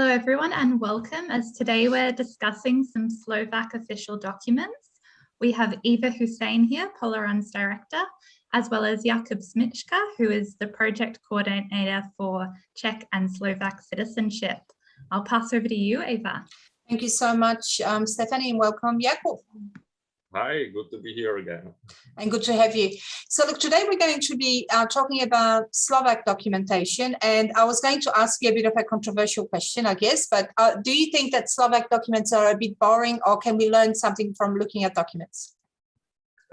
everyone, and welcome, as today we're discussing some Slovak official documents. We have Eva Hussein here, Polaron's director, as well as Jakub Smyčka, who is the project coordinator for Czech and Slovak citizenship. I'll pass over to you, Eva. Thank you so much, Stephanie, and welcome, Jakub. Hi, good to be here again. And good to have you. So look, today we're going to be talking about Slovak documentation, and I was going to ask you a bit of a controversial question, I guess, but do you think that Slovak documents are a bit boring, or can we learn something from looking at documents?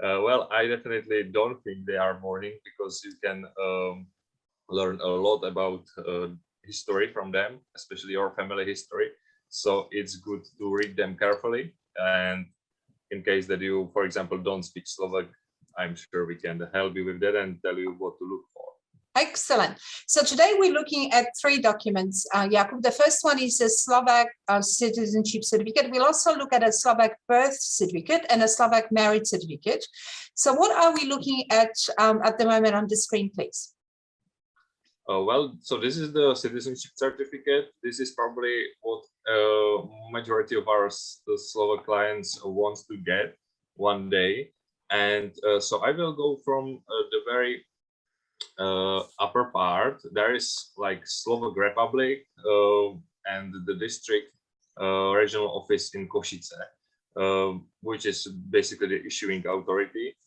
Well, I definitely don't think they are boring, because you can learn a lot about history from them, especially your family history. So it's good to read them carefully, and in case that you, for example, don't speak Slovak, I'm sure we can help you with that and tell you what to look for. Excellent. So today we're looking at three documents, Jakub. The first one is a Slovak citizenship certificate. We'll also look at a Slovak birth certificate and a Slovak marriage certificate. So what are we looking at the moment on the screen, please? Well, so this is the citizenship certificate. This is probably what majority of our Slovak clients wants to get one day. And so I will go from the very upper part. There is like Slovak Republic and the district regional office in Košice, which is basically the issuing authority.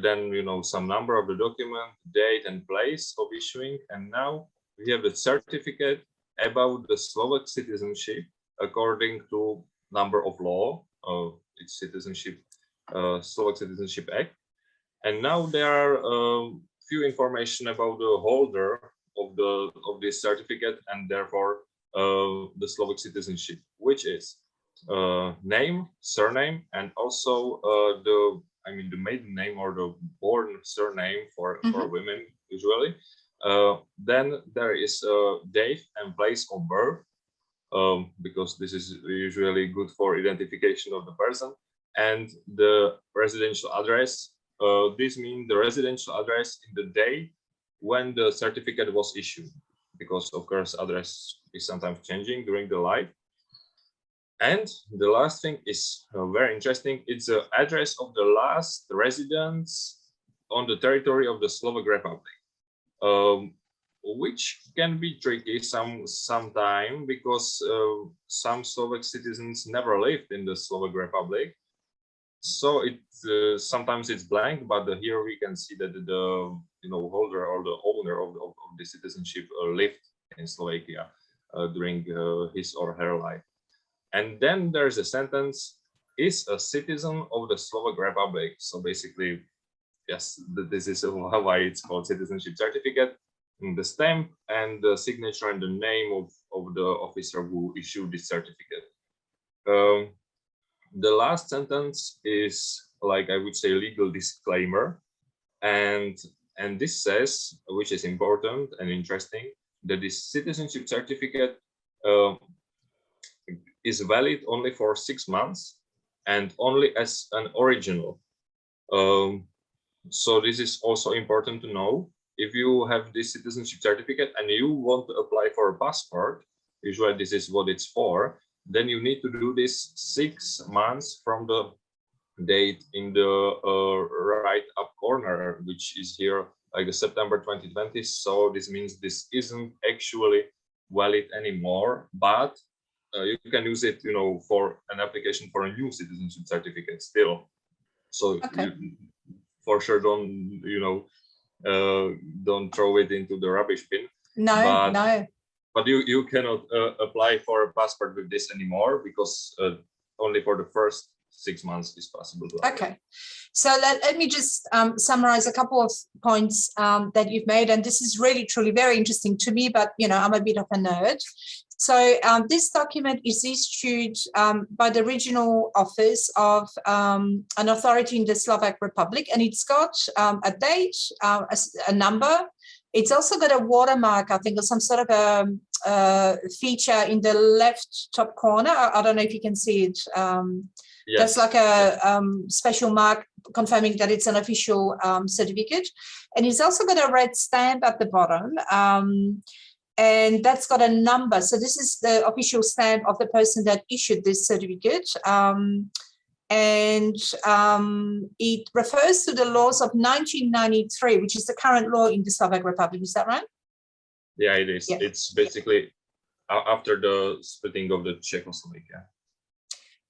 Then, you know, some number of the document, date and place of issuing. And now we have the certificate about the Slovak citizenship according to number of law of its citizenship, Slovak Citizenship Act. And now there are few information about the holder of this certificate, and therefore the Slovak citizenship, which is name, surname, and also the maiden name or the born surname for women usually. Then there is date and place of birth, because this is usually good for identification of the person, and the residential address. This means the residential address in the day when the certificate was issued, because of course address is sometimes changing during the life. And the last thing is very interesting. It's the address of the last residence on the territory of the Slovak Republic, which can be tricky sometime, because some Slovak citizens never lived in the Slovak Republic. So it sometimes it's blank, but here we can see that the holder or the owner of the citizenship lived in Slovakia during his or her life. And then there's a sentence, is a citizen of the Slovak Republic. So basically, yes, this is why it's called citizenship certificate. And the stamp and the signature and the name of the officer who issued this certificate. The last sentence is, like I would say, legal disclaimer. And this says, which is important and interesting, that this citizenship certificate is valid only for 6 months and only as an original. So this is also important to know. If you have this citizenship certificate and you want to apply for a passport, usually this is what it's for, then you need to do this 6 months from the date in the right up corner, which is here like September 2020. So this means this isn't actually valid anymore, but you can use it, for an application for a new citizenship certificate still. So okay. You for sure don't, don't throw it into the rubbish bin. No. But you cannot apply for a passport with this anymore, because only for the first 6 months is possible. Okay, so let me just summarize a couple of points that you've made, and this is really truly very interesting to me, but I'm a bit of a nerd. So this document is issued by the regional office of an authority in the Slovak Republic, and it's got a date, a number. It's also got a watermark, I think, or some sort of a feature in the left top corner. I don't know if you can see it. Yes. There's like a special mark confirming that it's an official certificate. And it's also got a red stamp at the bottom. And that's got a number. So this is the official stamp of the person that issued this certificate. It refers to the laws of 1993, which is the current law in the Slovak Republic. Is that right? Yeah, it is. Yeah. It's basically after the splitting of the Czechoslovakia.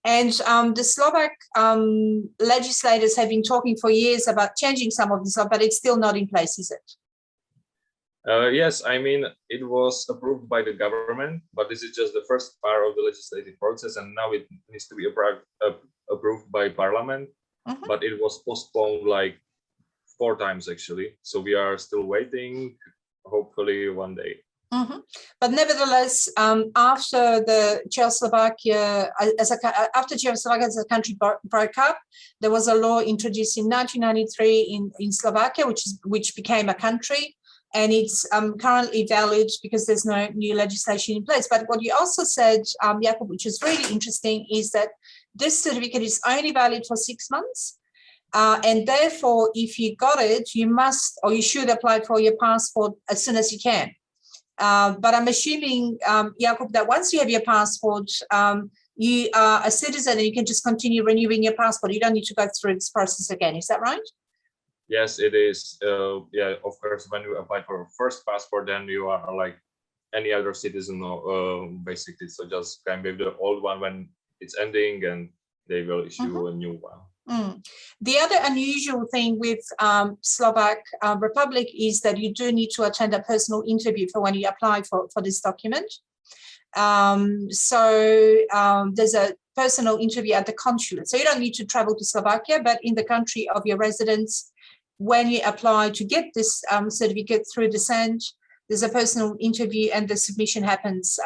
And the Slovak legislators have been talking for years about changing some of this law, but it's still not in place, is it? Yes, I mean, it was approved by the government, but this is just the first part of the legislative process, and now it needs to be approved by parliament, but it was postponed like 4 times actually. So we are still waiting, hopefully one day. But nevertheless, after the Czechoslovakia, after Czechoslovakia as a country broke up, there was a law introduced in 1993 in Slovakia, which became a country, and it's currently valid because there's no new legislation in place. But what you also said, Jakub, which is really interesting, is that this certificate is only valid for 6 months. And therefore, if you got it, you must or you should apply for your passport as soon as you can. But I'm assuming, Jakub, that once you have your passport, you are a citizen and you can just continue renewing your passport. You don't need to go through this process again. Is that right? Yes, it is. Yeah, of course, when you apply for a first passport, then you are like any other citizen, basically. So just kind of the old one when it's ending, and they will issue a new one. The other unusual thing with Slovak Republic is that you do need to attend a personal interview for when you apply for this document. There's a personal interview at the consulate. So you don't need to travel to Slovakia, but in the country of your residence, when you apply to get this certificate through the SEND, there's a personal interview and the submission happens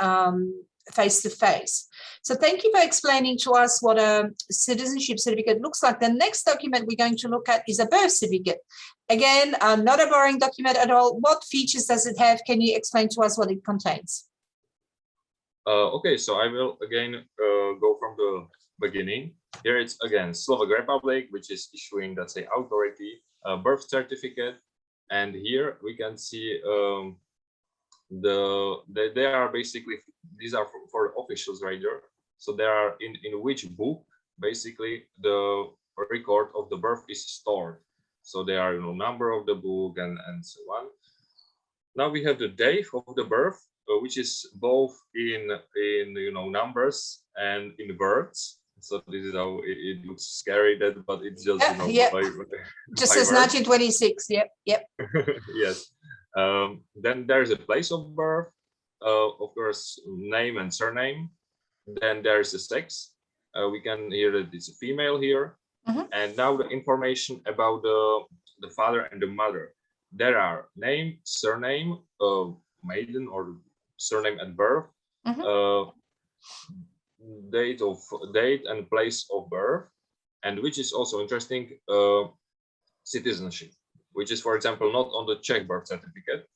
face-to-face. So thank you for explaining to us what a citizenship certificate looks like. The next document we're going to look at is a birth certificate. Again, not a boring document at all. What features does it have? Can you explain to us what it contains? Okay, so I will again go from the beginning. Here it's again Slovak Republic, which is issuing, let's say, authority birth certificate. And here we can see they are basically, these are for officials right there. So they are in which book basically the record of the birth is stored. So there are number of the book and so on. Now we have the day of the birth, which is both in numbers and in words. So this is how it looks scary, but it's just just as 1926. Yep. Yes. Then there's a place of birth, of course, name and surname. Then there's a sex. We can hear that it's a female here. And now the information about the father and the mother. There are name, surname, maiden or surname at birth, date and place of birth, and which is also interesting, citizenship, which is, for example, not on the Czech birth certificate,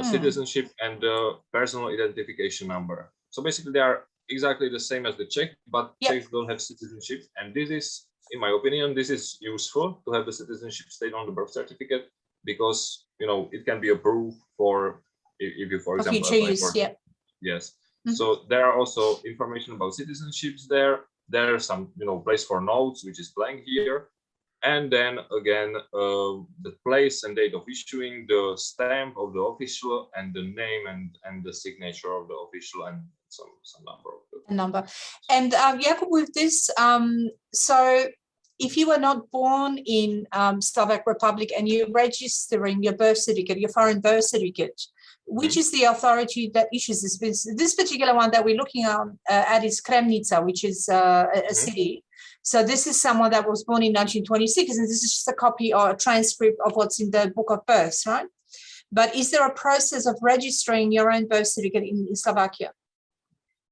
citizenship and the personal identification number. So basically they are exactly the same as the Czech, but Czechs don't have citizenship. And this is, in my opinion, this is useful to have the citizenship state on the birth certificate, because it can be approved for if you, for example, apply for, yes. So there are also information about citizenships there. There's some place for notes, which is blank here. And then again, the place and date of issuing, the stamp of the official, and the name and the signature of the official, and some number. And Jakub, with this, so if you were not born in Slovak Republic and you're registering your birth certificate, your foreign birth certificate, which is the authority that issues this? This particular one that we're looking at is Kremnica, which is a city. So this is someone that was born in 1926, and this is just a copy or a transcript of what's in the book of births, right? But is there a process of registering your own birth certificate in Slovakia?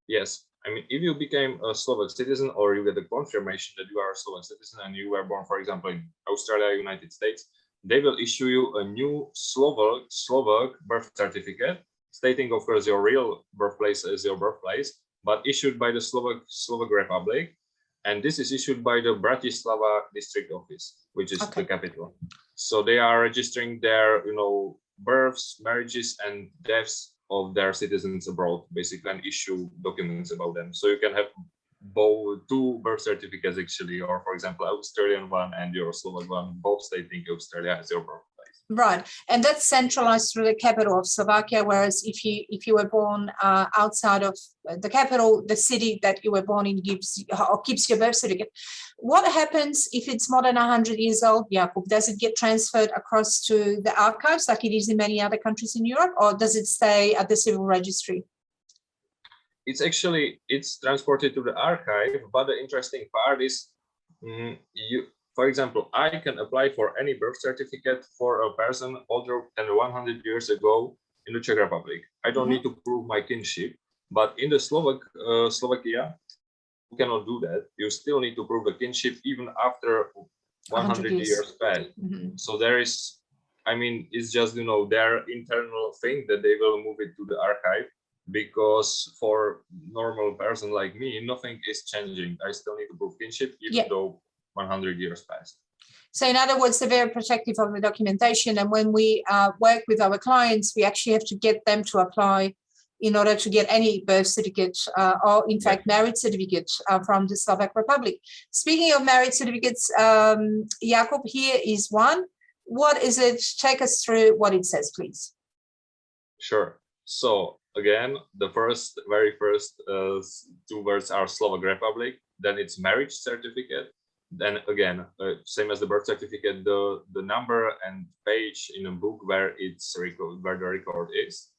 Yes. I mean, if you became a Slovak citizen, or you get a confirmation that you are a Slovak citizen and you were born, for example, in Australia, United States, they will issue you a new Slovak birth certificate, stating, of course, your real birthplace as your birthplace, but issued by the Slovak Republic. And this is issued by the Bratislava district office, which is the capital. So they are registering their, births, marriages, and deaths of their citizens abroad, basically, and issue documents about them. So you can have both two birth certificates actually, or for example, Australian one and your Slovak one, both stating Australia as your birthplace. Right, and that's centralized through the capital of Slovakia. Whereas if you were born outside of the capital, the city that you were born in keeps your birth certificate. What happens if it's more than 100 years old, Jakub? Does it get transferred across to the archives like it is in many other countries in Europe, or does it stay at the civil registry? It's transported to the archive, but the interesting part is for example, I can apply for any birth certificate for a person older than 100 years ago in the Czech Republic. I don't need to prove my kinship, but in the Slovakia, you cannot do that. You still need to prove the kinship even after 100 years passed. So there is, I mean, it's just, their internal thing that they will move it to the archive, because for normal person like me, nothing is changing. I still need to prove kinship even though 100 years passed. So in other words, they're very protective of the documentation. And when we work with our clients, we actually have to get them to apply in order to get any birth certificate or in fact marriage certificate from the Slovak Republic. Speaking of marriage certificates, Jakub, here is one. What is it? Take us through what it says, please. Sure. So again, the very first two words are Slovak Republic, then it's marriage certificate. Then again, same as the birth certificate, the number and page in a book where where the record is.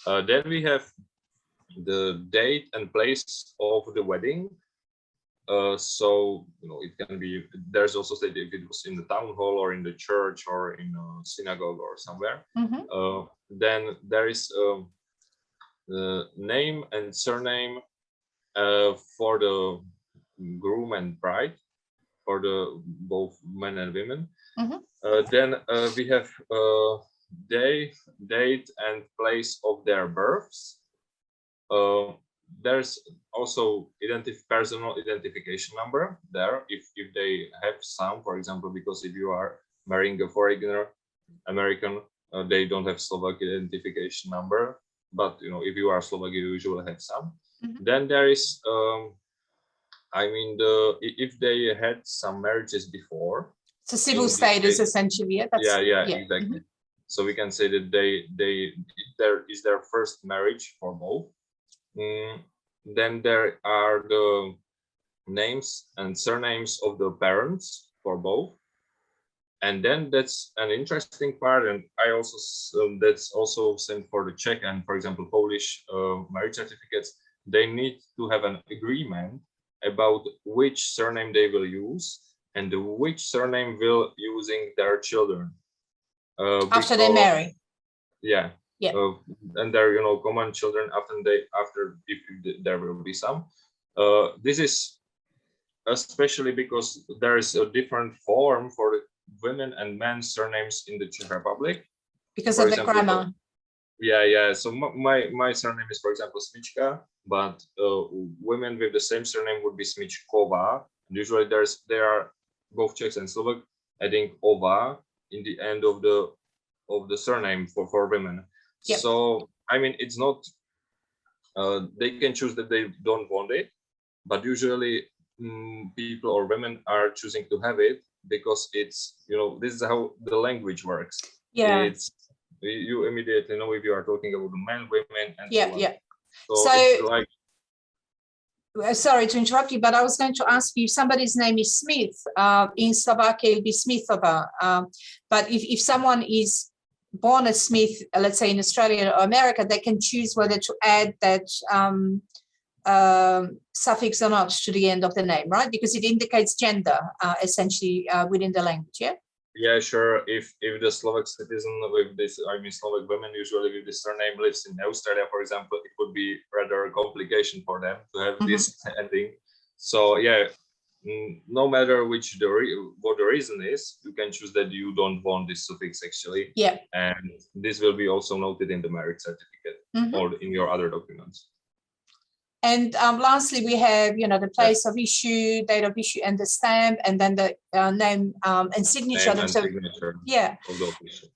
Then we have the date and place of the wedding. So it can be. There's also stated if it was in the town hall or in the church or in a synagogue or somewhere. Then there is the name and surname for the groom and bride, for the both men and women. Then we have date and place of their births. There's also personal identification number there if they have some, for example, because if you are marrying a foreigner, American, they don't have Slovak identification number. But if you are Slovak, you usually have some. Then there is if they had some marriages before, it's a civil status essentially. Exactly. So we can say that there is their first marriage for both. Then there are the names and surnames of the parents for both. And then that's an interesting part, and that's also same for the Czech and, for example, Polish marriage certificates. They need to have an agreement about which surname they will use and which surname will using their children after they marry. And their common children after if there will be some. This is especially because there is a different form for the women and men's surnames in the Czech Republic because of the grammar. So my surname is, for example, Smyčka, but women with the same surname would be Smyčková. Usually there are both Czechs and Slovak adding ova in the end of the surname for women. So it's not they can choose that they don't want it, but usually people or women are choosing to have it because it's this is how the language works. It's you immediately know if you are talking about the men, women, and so it's like. Sorry to interrupt you, but I was going to ask you, if somebody's name is Smith, in Slovakia it'll be Smithova. But if someone is born as Smith, let's say in Australia or America, they can choose whether to add that suffix or not to the end of the name, right? Because it indicates gender, essentially, within the language, Yeah, sure. If the Slovak citizen with this, Slovak women usually with this surname lives in Australia, for example, it would be rather a complication for them to have this ending. So no matter what the reason is, you can choose that you don't want this suffix actually. And this will be also noted in the marriage certificate or in your other documents. And lastly, we have, the place of issue, date of issue, and the stamp, and then the name and signature. Name and signature of the official.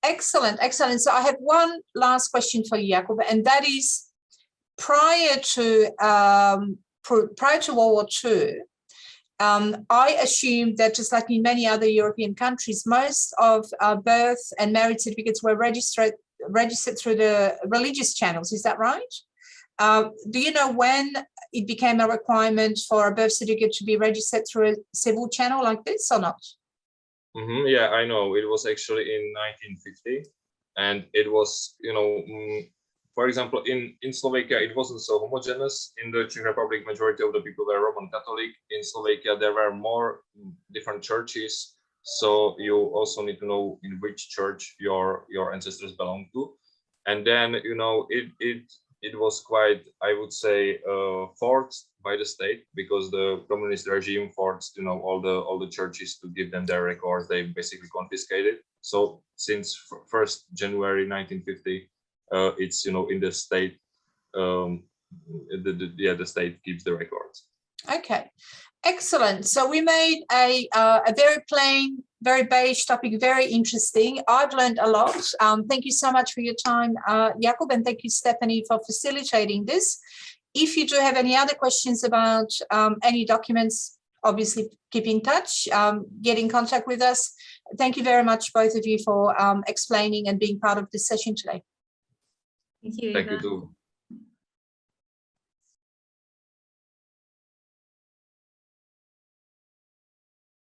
Excellent, excellent. So I have one last question for you, Jakub, and that is prior to World War II, I assume that just like in many other European countries, most of birth and marriage certificates were registered through the religious channels. Is that right? Do you know when it became a requirement for a birth certificate to be registered through a civil channel like this or not? Yeah, I know. It was actually in 1950, and it was, for example, in Slovakia, it wasn't so homogeneous. In the Czech Republic, majority of the people were Roman Catholic. In Slovakia, there were more different churches, so you also need to know in which church your ancestors belong to. And then, it was quite, I would say, forced by the state, because the communist regime forced, all the churches to give them their records. They basically confiscated. So since 1st January 1950, it's in the state. The state keeps the records. Okay, excellent. So we made a very plain, very beige topic, very interesting. I've learned a lot. Thank you so much for your time, Jakub, and thank you, Stephanie, for facilitating this. If you do have any other questions about any documents, obviously keep in touch, get in contact with us. Thank you very much, both of you, for explaining and being part of this session today. Thank you, Thank Eva. you too.